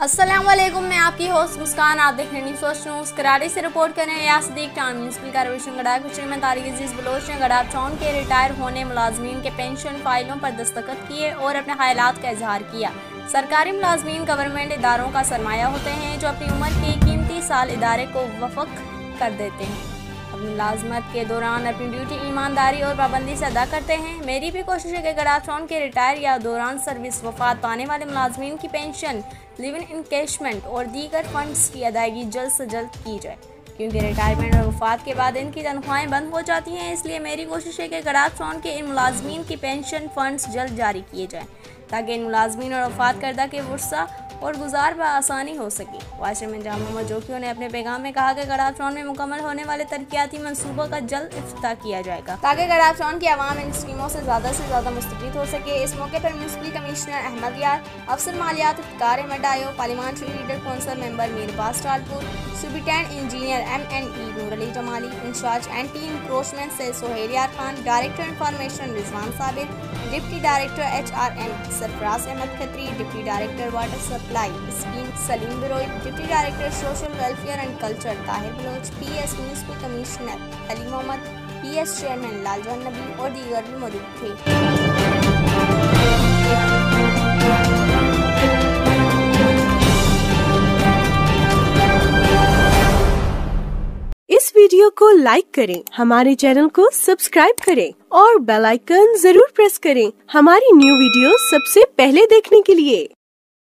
अस्सलामुअलैकुम, मैं आपकी होस्ट मुस्कान। आप देख रहे हैं न्यूज़ न्यूज़। कराची से रिपोर्ट करें या सदीक टाउन म्यूनसिपल कॉर्पोरेशन गडाब कुचरी में तारिक अजीज बलोच ने गडाब टाउन के रिटायर होने मुलाजमीन के पेंशन फाइलों पर दस्तखत किए और अपने ख्यालात का इजहार किया। सरकारी मुलाजमीन गवर्नमेंट इदारों का सरमाया होते हैं जो अपनी उम्र के कीमती साल इदारे को वफ़क़ कर देते हैं, अपनी मुलाजमत के दौरान अपनी ड्यूटी ईमानदारी और पाबंदी से अदा करते हैं। मेरी भी कोशिश है कि गडाब टाउन के रिटायर या दौरान सर्विस वफात पाने वाले मुलाजमीन की पेंशन, लिविंग इनकेशमेंट और दीगर फंड्स की अदायगी जल्द से जल्द की जाए, क्योंकि रिटायरमेंट और वफात के बाद इनकी तनख्वाहें बंद हो जाती हैं। इसलिए मेरी कोशिश है कि गडाब टाउन के इन मुलाजमीन की पेंशन फंड्स जल्द जारी किए जाएँ ताकि इन मुलाजमीन और वफात करदा के वर्सा और गुजार आसानी हो सके। वाशर में जाम मोहम्मद जोकियों ने अपने पैगाम में कहा कि गडाब टाउन में मुकम्मल होने वाले तरक्याती मनसूबों का जल्द इफ्तिताह किया जाएगा ताकि गडाब टाउन की आवाम इन स्कीमों से ज़्यादा मुस्तफीद हो सके। इस मौके पर म्यूनसिपल कमिश्नर अहमद यार, अफसर मालियात Iftikhar Ahmed Ayo, parliamentary leader council member Mir Abbas Talpur, superintendent engineer MNE Noor Ali Jamali, incharge anti encroachment से Sohail Yar Khan, director information Rizwan Sabir, deputy director HRM Sarfaraz Ahmed Khatri, deputy director water supply scheme Saleem Biroi, deputy director social welfare and culture Tahir Baloch, PS municipal commissioner Ali Mohammad, PS chairman Laljahan Nabi और दीगर भी मौजूद थे। इस video को like करें, हमारे चैनल को सब्सक्राइब करें और बेल आइकन जरूर प्रेस करें हमारी न्यू वीडियो सबसे पहले देखने के लिए।